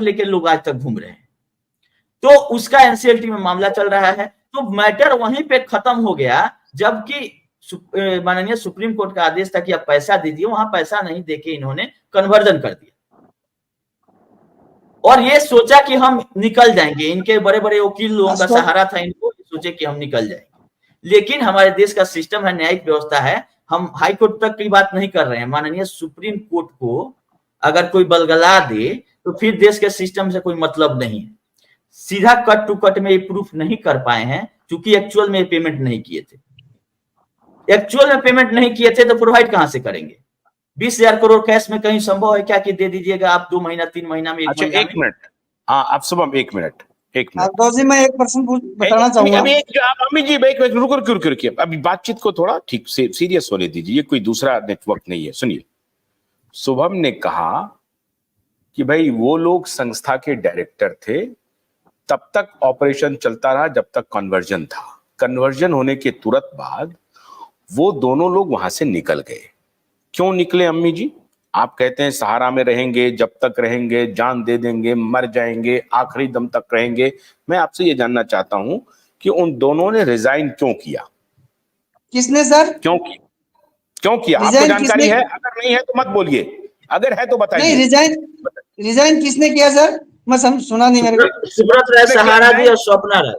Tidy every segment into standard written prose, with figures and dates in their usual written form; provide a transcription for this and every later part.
लेकर लोग आज तक घूम रहे हैं। तो उसका एनसीएलटी में मामला चल रहा है। तो मैटर वहीं पे खत्म हो गया, जबकि माननीय सुप्रीम कोर्ट का आदेश था कि आप पैसा दीजिए, वहां पैसा नहीं देके इन्होंने कन्वर्जन कर दिया और ये सोचा कि हम निकल जाएंगे, इनके बड़े बड़े वकील लोगों का सहारा था, इनको सोचे कि हम निकल जाएंगे। लेकिन हमारे देश का सिस्टम है, न्यायिक व्यवस्था है, हम हाई कोर्ट तक की बात नहीं कर रहे हैं, माननीय सुप्रीम कोर्ट को अगर कोई बलगला दे तो फिर देश के सिस्टम से कोई मतलब नहीं है। सीधा कट टू कट में ये प्रूफ नहीं कर पाए हैं, क्योंकि एक्चुअल में पेमेंट नहीं किए थे। एक्चुअल में पेमेंट नहीं किए थे तो प्रोवाइड कहां से करेंगे? 20,000 करोड़ कैश में कहीं संभव है क्या कि दे दीजिएगा आप 2 महीना 3 महीना में, 1 अच्छा, महीना एक मिनट, हाँ आप शुभम एक मिनट जी, मैं एक प्रश्न बताना चाहूंगा। अभी एक जो आप अमित जी एक रुको, अभी बातचीत को थोड़ा ठीक से सीरियस होने दीजिए, ये कोई दूसरा नेटवर्क नहीं है। सुनिए, शुभम ने कहा कि भाई वो लोग संस्था के डायरेक्टर थे, तब तक ऑपरेशन चलता रहा जब तक कन्वर्जन था। कन्वर्जन होने के तुरंत बाद वो दोनों लोग वहां से निकल गए। क्यों निकले अम्मी जी? आप कहते हैं सहारा में रहेंगे, जब तक रहेंगे, जान दे देंगे, मर जाएंगे, आखिरी दम तक रहेंगे। मैं आपसे ये जानना चाहता हूं कि उन दोनों ने रिजाइन क्यों किया? किसने सर? क्यों किया? आपको जानकारी है? अगर नहीं है तो मत बोलिए, अगर है तो बताइए। नहीं, रिजाइन किसने किया सर? मैं सुना नहीं मेरे को। सुब्रत राय सहारा जी और स्वप्ना राय।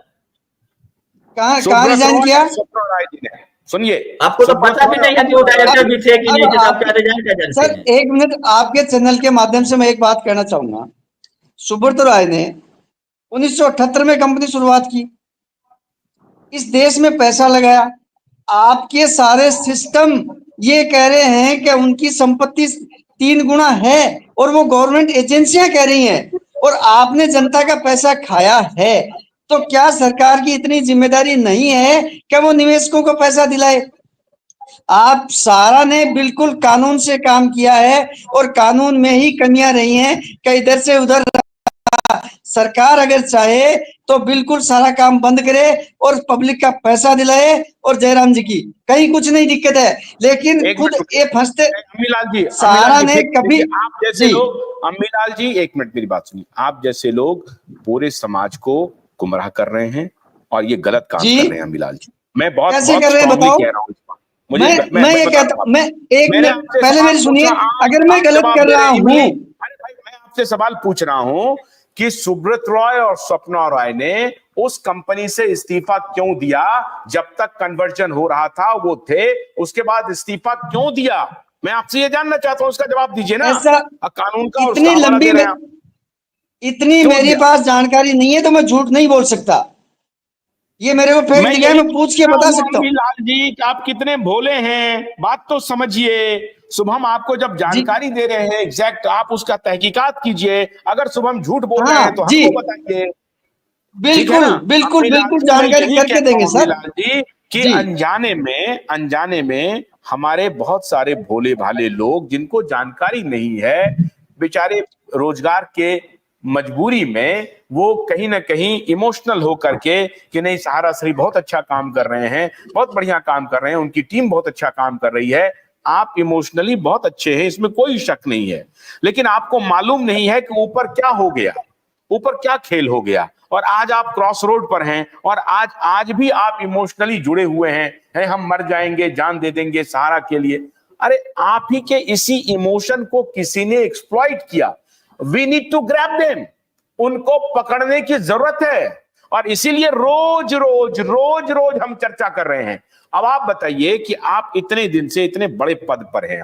कहाँ रिजाइन किया? स्वप्ना राय जी ने। सुनिए, आपको तो पता भी नहीं है कि वो डायरेक्टर भी थे कि नहीं थे, आप क्या रिजाइन क्या जानते हैं? सर एक मिनट, आपके चैनल के माध्यम से मैं एक बात कहना चाहूंगा। सुब्रत राय ने 1978 में कंपनी शुरुआत की, इस देश में पैसा लगाया। आपके सारे सिस्टम ये कह रहे हैं कि उनकी संपत्ति 3 गुना है और वो गवर्नमेंट एजेंसियां कह रही हैं, और आपने जनता का पैसा खाया है। तो क्या सरकार की इतनी जिम्मेदारी नहीं है कि वो निवेशकों को पैसा दिलाए? आप सारा ने बिल्कुल कानून से काम किया है और कानून में ही कमियां रही हैं कि इधर से उधर। सरकार अगर चाहे तो बिल्कुल सारा काम बंद करे और पब्लिक का पैसा दिलाए, और जयराम जी की कहीं कुछ नहीं दिक्कत है, लेकिन खुद ये फंसते। अम्मीलाल जी, सारा ने कभी, आप जैसे लोग, अम्मीलाल जी एक मिनट मेरी बात सुनिए, आप जैसे लोग पूरे समाज को गुमराह कर रहे हैं और ये गलत काम कर रहे हैं अम्मीलाल जी। मैं बहुत कैसे कर रहे हैं बताओ? कह रहा हूँ। मैं ये कहता हूँ, मैं एक मिनट पहले मेरी सुनिए, अगर मैं गलत कर रहा हूँ। अरे भाई, मैं आपसे सवाल पूछ रहा हूँ कि सुब्रत रॉय और स्वप्ना रॉय ने उस कंपनी से इस्तीफा क्यों दिया? जब तक कन्वर्जन हो रहा था वो थे, उसके बाद इस्तीफा क्यों दिया? मैं आपसे ये जानना चाहता हूं, उसका जवाब दीजिए ना। कानून का इतनी लंबी इतनी मेरे पास जानकारी नहीं है तो मैं झूठ नहीं बोल सकता। ये मेरे को फेक दिया है, मैं पूछ के बता सकता हूँ। लाल जी आप कितने भोले हैं, बात तो समझिए। शुभम आपको जब जानकारी दे रहे हैं एग्जैक्ट, आप उसका तहकीकात कीजिए। अगर शुभम झूठ बोल रहे हैं तो हमको बताइए। बिल्कुल बिल्कुल बिल्कुल जानकारी करके देंगे सर लाल जी कि अनजाने में हमारे बहुत सारे भोले भाले लोग जिनको जानकारी नहीं है, बेचारे रोजगार के मजबूरी में वो कहीं ना कहीं इमोशनल हो करके कि नहीं सहारा श्री बहुत अच्छा काम कर रहे हैं, बहुत बढ़िया काम कर रहे हैं, उनकी टीम बहुत अच्छा काम कर रही है। आप इमोशनली बहुत अच्छे हैं, इसमें कोई शक नहीं है, लेकिन आपको मालूम नहीं है कि ऊपर क्या हो गया, ऊपर क्या खेल हो गया। और आज आप क्रॉस रोड पर हैं और आज भी आप इमोशनली जुड़े हुए हैं, हम मर जाएंगे, जान दे देंगे सहारा के लिए। अरे आप ही के इसी इमोशन को किसी ने एक्सप्लॉइट किया। We need to grab them, उनको पकड़ने की जरूरत है, और इसीलिए रोज रोज हम चर्चा कर रहे हैं। अब आप बताइए कि आप इतने दिन से इतने बड़े पद पर हैं,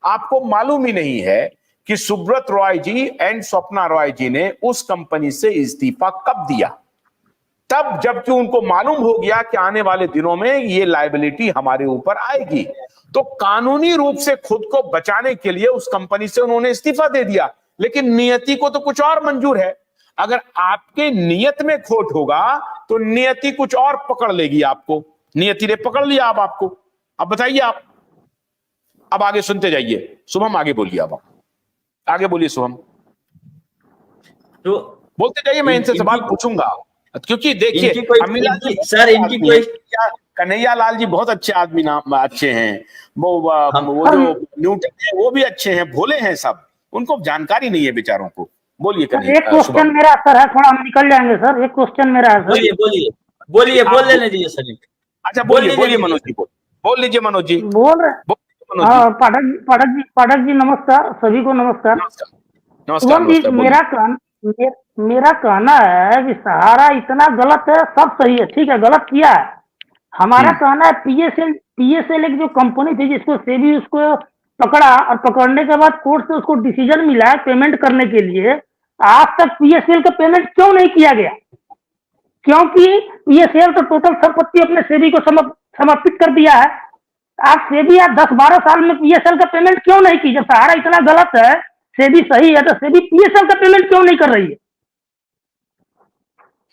आपको मालूम ही नहीं है कि सुब्रत रॉय जी एंड स्वप्ना रॉय जी ने उस कंपनी से इस्तीफा कब दिया? तब जबकि उनको मालूम हो गया कि आने वाले दिनों में ये लायबिलिटी हमारे ऊपर आएगी, तो कानूनी रूप से खुद को बचाने के लिए उस कंपनी से उन्होंने इस्तीफा दे दिया। लेकिन नियति को तो कुछ और मंजूर है। अगर आपके नियत में खोट होगा तो नियति कुछ और पकड़ लेगी आपको। नियति ने पकड़ लिया आपको। अब बताइए, आप अब आगे सुनते जाइए। शुभम आगे बोलिए, अब आप आगे बोलिए शुभम। तो बोलते जाइए, मैं इनसे सवाल पूछूंगा, क्योंकि देखिए कन्हैया लाल जी बहुत अच्छे आदमी, नाम अच्छे हैं, वो जो न्यूटन है वो भी अच्छे हैं, भोले हैं सब, उनको जानकारी नहीं है बेचारों को। बोलिए सर एक क्वेश्चन मेरा सर है, थोड़ा हम निकल जाएंगे सर, एक क्वेश्चन मेरा है सर। बोलिए बोलिए बोलिए, बोल लेने दीजिए सर। अच्छा बोलिए बोलिए मनोज जी, बोल लीजिए मनोज जी, बोल रहे। हाँ पाठक जी नमस्कार, सभी को नमस्कार। नमस्कार जी मेरा कहना है कि सहारा इतना गलत है, सब सही है, ठीक है, गलत किया है। हमारा कहना है पीएसएल एक जो कंपनी थी जिसको सेबी उसको पकड़ा, और पकड़ने के बाद कोर्ट से उसको डिसीजन मिला है पेमेंट करने के लिए, आज तक पीएसएल का पेमेंट क्यों नहीं किया गया? क्योंकि पीएसएल तो टोटल संपत्ति अपने सेबी को समर्पित कर दिया है। आज सेबी आज 10-12 साल में पीएसएल का पेमेंट क्यों नहीं की? जब सहारा इतना गलत है, सेबी सही है, तो सेबी पीएसएल का पेमेंट क्यों नहीं कर रही है?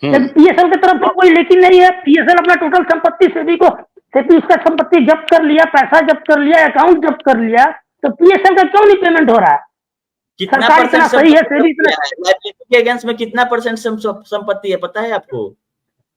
पीएसएल की तरफ से कोई लेकिन नहीं है। पीएसएल अपना टोटल संपत्ति सेबी उसका संपत्ति जब्त कर लिया, पैसा जब्त कर लिया, अकाउंट जब्त कर लिया, तो पीएसएल का क्यों नहीं पेमेंट हो रहा है? कितना परसेंट सही है, सेबी के अगेंस्ट में कितना परसेंट संपत्ति है पता है आपको?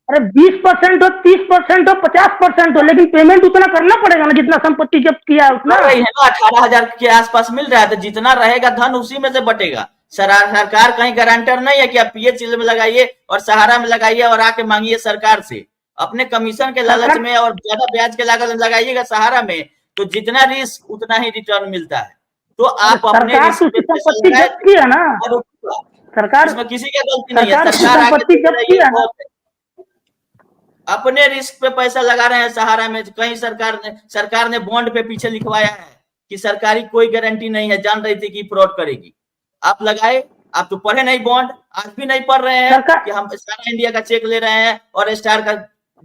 अरे 20% हो, 30% हो, 50% हो, लेकिन पेमेंट उतना करना पड़ेगा ना जितना संपत्ति जब्त किया है उतना। 18,000 के आसपास मिल रहा है, तो जितना रहेगा धन उसी में से बटेगा। सरकार कहीं गारंटर नहीं है कि आप पीएचएल में लगाइए और सहारा में लगाइए और आके मांगिए सरकार से। अपने कमीशन के लालच में और ज्यादा ब्याज के लागत में लगाइएगा सहारा में, तो जितना रिस्क उतना ही रिटर्न मिलता है। तो आप अपने रिस्क पे संपत्ति जब्त किया ना, सरकार इसमें किसी की गलती नहीं है, सरकार अपने रिस्क पे पैसा लगा रहे हैं सहारा में। कहीं सरकार ने बॉन्ड पे पीछे लिखवाया है कि सरकारी कोई गारंटी नहीं है, जान रही थी कि फ्रॉड करेगी। आप लगाए, आप तो पढ़े नहीं बॉन्ड, आज भी नहीं पढ़ रहे हैं कि हम सारा इंडिया का चेक ले रहे हैं और स्टार का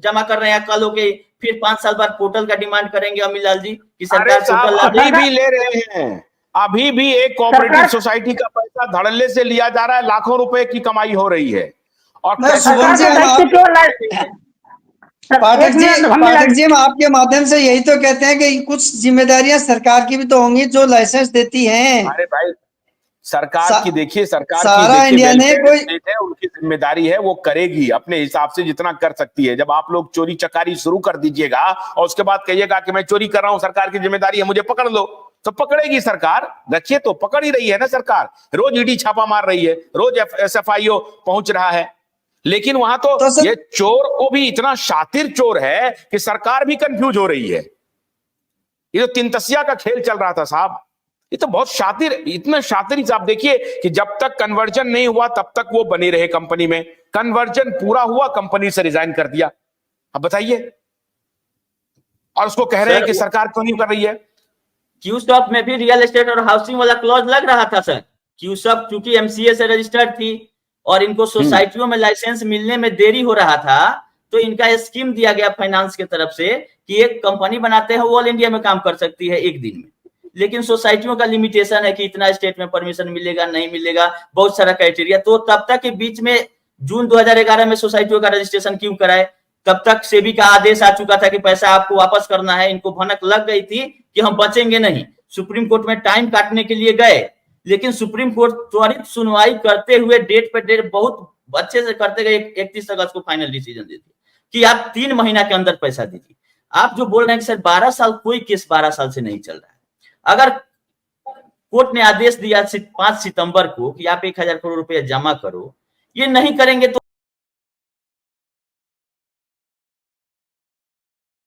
जमा कर रहे हैं। कल होके फिर 5 साल बाद पोर्टल का डिमांड करेंगे अमित लाल जी कि सरकार अभी भी ले रहे हैं। अभी भी एक कोऑपरेटिव सोसाइटी का पैसा धड़ल्ले से लिया जा रहा है, लाखों रुपए की कमाई हो रही है। और पाठक जी हम आपके माध्यम से यही तो कहते हैं कि कुछ जिम्मेदारियां सरकार की भी तो होंगी जो लाइसेंस देती हैं। अरे भाई सरकार की देखिए, सरकार सारा इंडिया ने कोई है, उनकी जिम्मेदारी है, वो करेगी अपने हिसाब से जितना कर सकती है। जब आप लोग चोरी चकारी शुरू कर दीजिएगा और उसके बाद कहिएगा कि मैं चोरी कर रहा हूं, सरकार की जिम्मेदारी है, मुझे पकड़ लो, तो पकड़ेगी सरकार। रखिए, तो पकड़ ही रही है ना सरकार, रोज ईडी छापा मार रही है, रोज SFIO पहुंच रहा है। लेकिन वहां तो ये चोर को भी इतना शातिर चोर है कि सरकार भी कंफ्यूज हो रही है। ये जो 3 तसिया का खेल चल रहा था साहब, ये तो बहुत शातिर, इतना शातिर ही साहब। देखिए कि जब तक कन्वर्जन नहीं हुआ तब तक वो बने रहे कंपनी में, कन्वर्जन पूरा हुआ, कंपनी से रिजाइन कर दिया। अब बताइए, और उसको कह रहे हैं कि सरकार क्यों नहीं कर रही है। क्यूसॉफ्ट में भी रियल एस्टेट और हाउसिंग वाला क्लॉज लग रहा था सर। क्यूसॉफ्ट चूंकि MCA से रजिस्टर्ड थी और इनको सोसाइटियों में लाइसेंस मिलने में देरी हो रहा था, तो इनका स्कीम दिया गया फाइनेंस की तरफ से कि एक कंपनी बनाते हैं, वो ऑल इंडिया में काम कर सकती है 1 दिन में। लेकिन सोसाइटियों का लिमिटेशन है कि इतना स्टेट में परमिशन मिलेगा, नहीं मिलेगा, बहुत सारा क्राइटेरिया। तो तब तक के बीच में जून 2011 में सोसाइटियों का रजिस्ट्रेशन क्यों कराए? तब तक सेबी का आदेश आ चुका था कि पैसा आपको वापस करना है। इनको भनक लग गई थी कि हम बचेंगे नहीं। सुप्रीम कोर्ट में टाइम काटने के लिए गए, लेकिन सुप्रीम कोर्ट त्वरित सुनवाई करते हुए डेट पे डेट बहुत अच्छे से करते गए। 31 अगस्त को फाइनल डिसीजन देती कि आप 3 महीना के अंदर पैसा दीजिए। आप जो बोल रहे हैं कि सर 12 साल, कोई केस 12 साल से नहीं चल रहा है। अगर कोर्ट ने आदेश दिया 5 सितंबर को कि आप 1,000 करोड़ रुपया जमा करो, ये नहीं करेंगे तो